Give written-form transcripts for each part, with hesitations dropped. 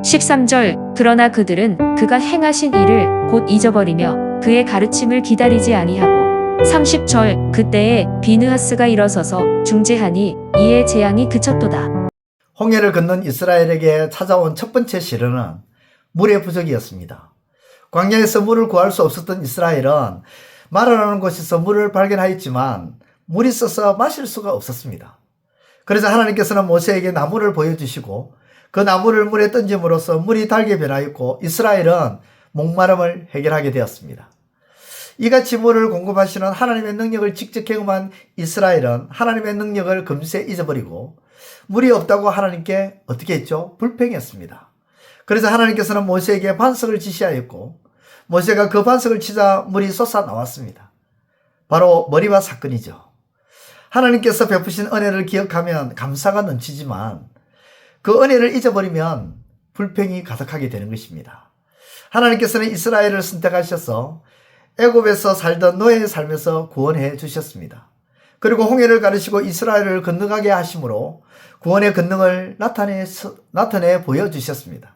13절 그러나 그들은 그가 행하신 일을 곧 잊어버리며 그의 가르침을 기다리지 아니하고 30절 그때에 비느하스가 일어서서 중재하니 이에 재앙이 그쳤도다. 홍해를 건넌 이스라엘에게 찾아온 첫 번째 시련은 물의 부족이었습니다. 광야에서 물을 구할 수 없었던 이스라엘은 마라라는 곳에서 물을 발견하였지만 물이 써서 마실 수가 없었습니다. 그래서 하나님께서는 모세에게 나무를 보여주시고 그 나무를 물에 던짐으로써 물이 달게 변하였고 이스라엘은 목마름을 해결하게 되었습니다. 이같이 물을 공급하시는 하나님의 능력을 직접 경험한 이스라엘은 하나님의 능력을 금세 잊어버리고 물이 없다고 하나님께 어떻게 했죠? 불평했습니다. 그래서 하나님께서는 모세에게 반석을 지시하였고 모세가 그 반석을 치자 물이 솟아 나왔습니다. 바로 머리와 사건이죠. 하나님께서 베푸신 은혜를 기억하면 감사가 넘치지만 그 은혜를 잊어버리면 불평이 가득하게 되는 것입니다. 하나님께서는 이스라엘을 선택하셔서 애굽에서 살던 노예의 삶에서 구원해 주셨습니다. 그리고 홍해를 가르시고 이스라엘을 건너가게 하심으로 구원의 권능을 나타내 보여주셨습니다.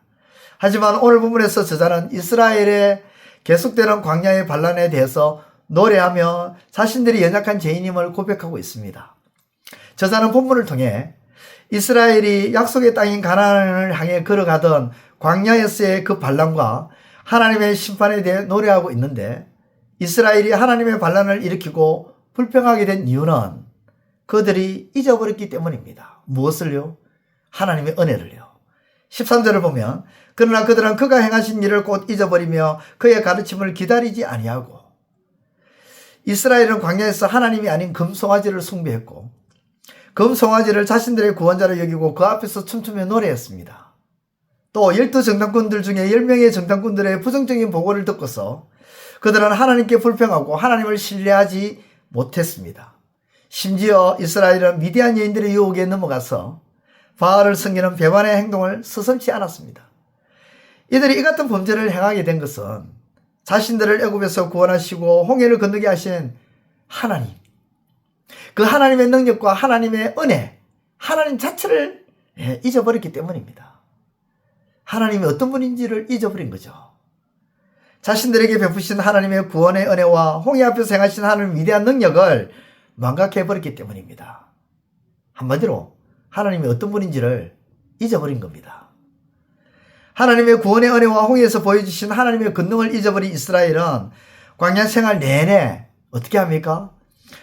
하지만 오늘 본문에서 저자는 이스라엘의 계속되는 광야의 반란에 대해서 노래하며 자신들이 연약한 죄인임을 고백하고 있습니다. 저자는 본문을 통해 이스라엘이 약속의 땅인 가나안을 향해 걸어가던 광야에서의 그 반란과 하나님의 심판에 대해 노래하고 있는데 이스라엘이 하나님의 반란을 일으키고 불평하게 된 이유는 그들이 잊어버렸기 때문입니다. 무엇을요? 하나님의 은혜를요. 13절을 보면 그러나 그들은 그가 행하신 일을 곧 잊어버리며 그의 가르침을 기다리지 아니하고 이스라엘은 광야에서 하나님이 아닌 금송아지를 숭배했고 금송아지를 자신들의 구원자로 여기고 그 앞에서 춤추며 노래했습니다. 또 12정탐꾼들 중에 10명의 정탐꾼들의 부정적인 보고를 듣고서 그들은 하나님께 불평하고 하나님을 신뢰하지 못했습니다. 심지어 이스라엘은 미디안 여인들의 유혹에 넘어가서 바알을 섬기는 배반의 행동을 서슴지 않았습니다. 이들이 이 같은 범죄를 행하게 된 것은 자신들을 애굽에서 구원하시고 홍해를 건너게 하신 하나님, 그 하나님의 능력과 하나님의 은혜, 하나님 자체를 잊어버렸기 때문입니다. 하나님이 어떤 분인지를 잊어버린 거죠. 자신들에게 베푸신 하나님의 구원의 은혜와 홍해 앞에서 행하신 하나님의 위대한 능력을 망각해버렸기 때문입니다. 한마디로 하나님이 어떤 분인지를 잊어버린 겁니다. 하나님의 구원의 은혜와 홍해에서 보여주신 하나님의 권능을 잊어버린 이스라엘은 광야 생활 내내 어떻게 합니까?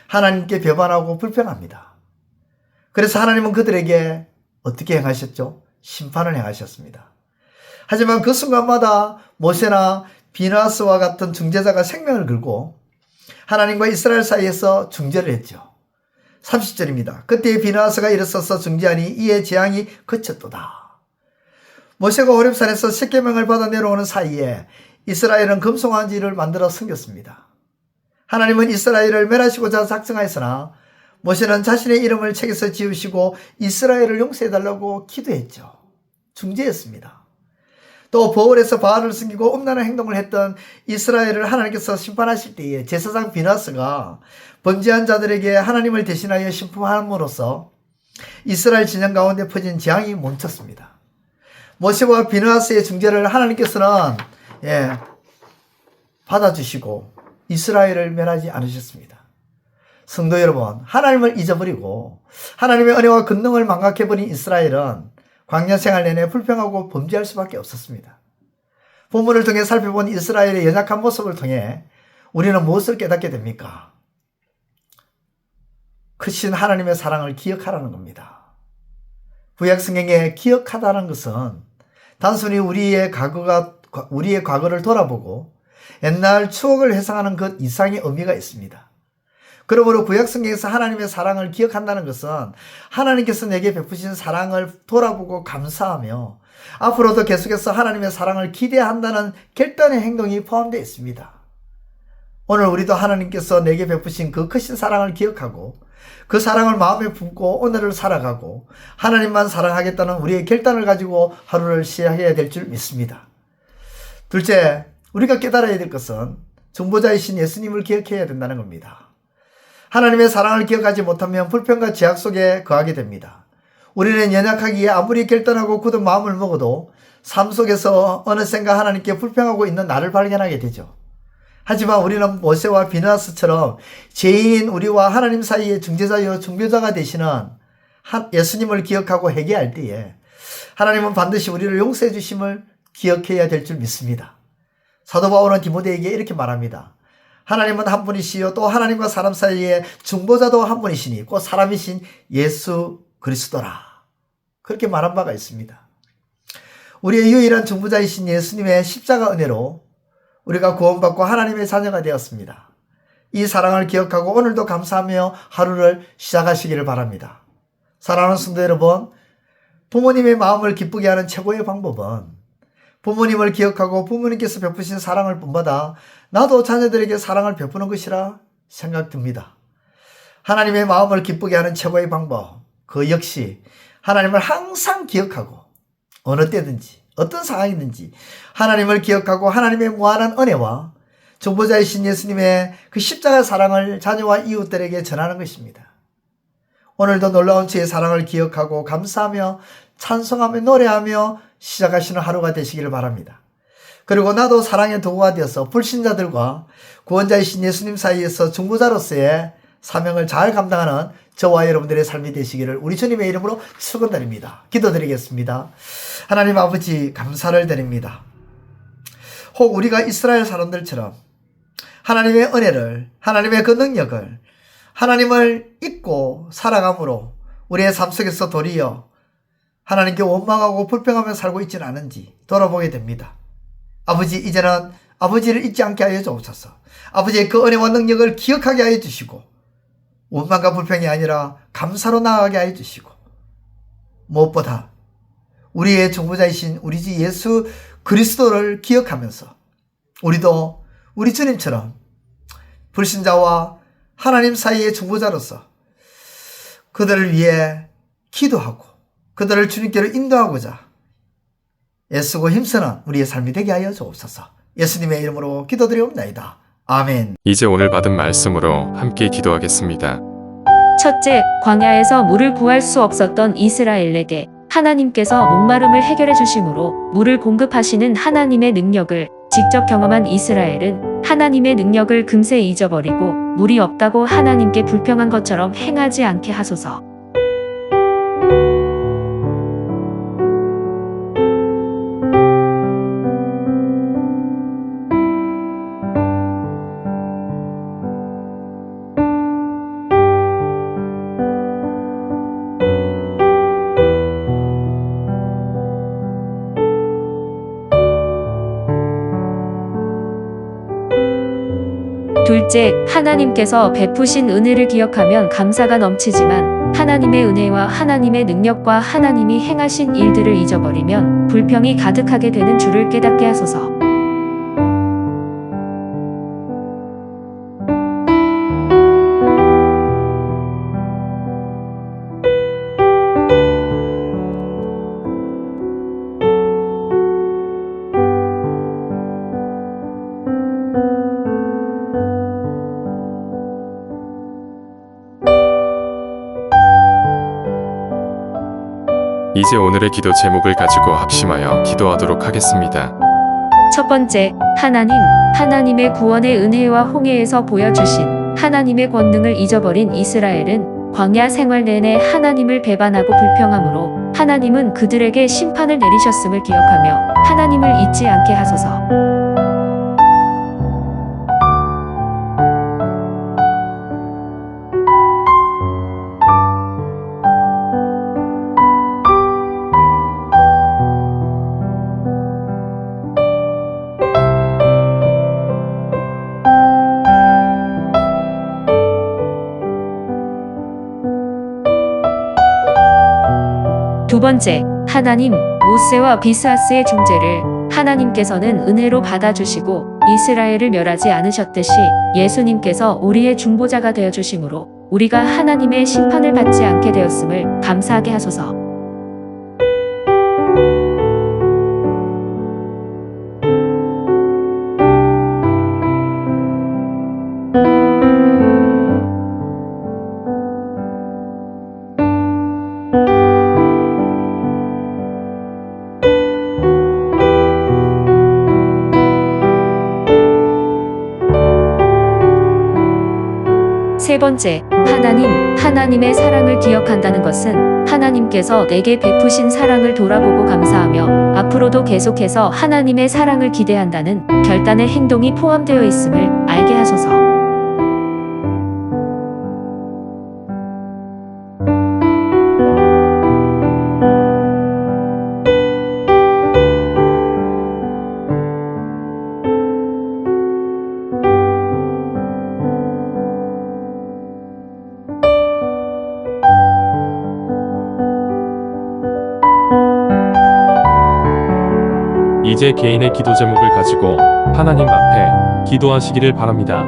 하나님께 배반하고 불평합니다. 그래서 하나님은 그들에게 어떻게 행하셨죠? 심판을 행하셨습니다. 하지만 그 순간마다 모세나 비느하스와 같은 중재자가 생명을 걸고 하나님과 이스라엘 사이에서 중재를 했죠. 30절입니다. 그때 비느하스가 일어서서 중재하니 이에 재앙이 그쳤도다. 모세가 호렙산에서 십계명을 받아 내려오는 사이에 이스라엘은 금송아지를 만들어 섬겼습니다. 하나님은 이스라엘을 멸하시고자 작정하였으나 모세는 자신의 이름을 책에서 지우시고 이스라엘을 용서해달라고 기도했죠. 중재했습니다. 또 보홀에서 바알을 섬기고 음란한 행동을 했던 이스라엘을 하나님께서 심판하실 때에 제사장 비느하스가 범죄한 자들에게 하나님을 대신하여 심판함으로써 이스라엘 진영 가운데 퍼진 재앙이 멈췄습니다. 모세와 비느하스의 중재를 하나님께서는 받아주시고 이스라엘을 멸하지 않으셨습니다. 성도 여러분, 하나님을 잊어버리고 하나님의 은혜와 권능을 망각해버린 이스라엘은 광야 생활 내내 불평하고 범죄할 수밖에 없었습니다. 본문을 통해 살펴본 이스라엘의 연약한 모습을 통해 우리는 무엇을 깨닫게 됩니까? 크신 하나님의 사랑을 기억하라는 겁니다. 구약 성경에 기억하다는 것은 단순히 우리의 과거를 돌아보고 옛날 추억을 회상하는 것 이상의 의미가 있습니다. 그러므로 구약 성경에서 하나님의 사랑을 기억한다는 것은 하나님께서 내게 베푸신 사랑을 돌아보고 감사하며 앞으로도 계속해서 하나님의 사랑을 기대한다는 결단의 행동이 포함되어 있습니다. 오늘 우리도 하나님께서 내게 베푸신 그 크신 사랑을 기억하고 그 사랑을 마음에 품고 오늘을 살아가고 하나님만 사랑하겠다는 우리의 결단을 가지고 하루를 시작해야 될 줄 믿습니다. 둘째, 우리가 깨달아야 될 것은 중보자이신 예수님을 기억해야 된다는 겁니다. 하나님의 사랑을 기억하지 못하면 불평과 죄악 속에 거하게 됩니다. 우리는 연약하기에 아무리 결단하고 굳은 마음을 먹어도 삶 속에서 어느샌가 하나님께 불평하고 있는 나를 발견하게 되죠. 하지만 우리는 모세와 비느하스처럼 죄인인 우리와 하나님 사이의 중재자요 중보자가 되시는 예수님을 기억하고 회개할 때에 하나님은 반드시 우리를 용서해 주심을 기억해야 될 줄 믿습니다. 사도 바울은 디모데에게 이렇게 말합니다. 하나님은 한 분이시요 또 하나님과 사람 사이의 중보자도 한 분이시니 곧 사람이신 예수 그리스도라. 그렇게 말한 바가 있습니다. 우리의 유일한 중보자이신 예수님의 십자가 은혜로 우리가 구원받고 하나님의 자녀가 되었습니다. 이 사랑을 기억하고 오늘도 감사하며 하루를 시작하시기를 바랍니다. 사랑하는 성도 여러분, 부모님의 마음을 기쁘게 하는 최고의 방법은 부모님을 기억하고 부모님께서 베푸신 사랑을 본받아 나도 자녀들에게 사랑을 베푸는 것이라 생각됩니다. 하나님의 마음을 기쁘게 하는 최고의 방법, 그 역시 하나님을 항상 기억하고 어느 때든지 어떤 상황이든지 하나님을 기억하고 하나님의 무한한 은혜와 중보자이신 예수님의 그 십자가 사랑을 자녀와 이웃들에게 전하는 것입니다. 오늘도 놀라운 주의 사랑을 기억하고 감사하며 찬송하며 노래하며 시작하시는 하루가 되시기를 바랍니다. 그리고 나도 사랑의 도구가 되어서 불신자들과 구원자이신 예수님 사이에서 중보자로서의 사명을 잘 감당하는 저와 여러분들의 삶이 되시기를 우리 주님의 이름으로 축원드립니다. 기도드리겠습니다. 하나님 아버지 감사를 드립니다. 혹 우리가 이스라엘 사람들처럼 하나님의 은혜를, 하나님의 그 능력을, 하나님을 잊고 살아감으로 우리의 삶 속에서 도리어 하나님께 원망하고 불평하며 살고 있지는 않은지 돌아보게 됩니다. 아버지, 이제는 아버지를 잊지 않게 하여 주옵소서. 아버지의 그 은혜와 능력을 기억하게 하여 주시고 원망과 불평이 아니라 감사로 나아가게 하여 주시고 무엇보다 우리의 중보자이신 우리 주 예수 그리스도를 기억하면서 우리도 우리 주님처럼 불신자와 하나님 사이의 중보자로서 그들을 위해 기도하고 그들을 주님께로 인도하고자 애쓰고 힘쓰는 우리의 삶이 되게 하여 주옵소서. 예수님의 이름으로 기도드리옵나이다. 아멘. 이제 오늘 받은 말씀으로 함께 기도하겠습니다. 첫째, 광야에서 물을 구할 수 없었던 이스라엘에게 하나님께서 목마름을 해결해 주심으로 물을 공급하시는 하나님의 능력을 직접 경험한 이스라엘은 하나님의 능력을 금세 잊어버리고 물이 없다고 하나님께 불평한 것처럼 행하지 않게 하소서. 둘째, 하나님께서 베푸신 은혜를 기억하면 감사가 넘치지만 하나님의 은혜와 하나님의 능력과 하나님이 행하신 일들을 잊어버리면 불평이 가득하게 되는 줄을 깨닫게 하소서. 이제 오늘의 기도 제목을 가지고 합심하여 기도하도록 하겠습니다. 첫 번째, 하나님의 구원의 은혜와 홍해에서 보여주신 하나님의 권능을 잊어버린 이스라엘은 광야 생활 내내 하나님을 배반하고 불평함으로 하나님은 그들에게 심판을 내리셨음을 기억하며 하나님을 잊지 않게 하소서. 두 번째, 모세와 비스하스의 중재를 하나님께서는 은혜로 받아주시고 이스라엘을 멸하지 않으셨듯이 예수님께서 우리의 중보자가 되어주심으로 우리가 하나님의 심판을 받지 않게 되었음을 감사하게 하소서. 세 번째, 하나님의 사랑을 기억한다는 것은 하나님께서 내게 베푸신 사랑을 돌아보고 감사하며 앞으로도 계속해서 하나님의 사랑을 기대한다는 결단의 행동이 포함되어 있음을 알게 하소서. 이제 개인의 기도 제목을 가지고 하나님 앞에 기도하시기를 바랍니다.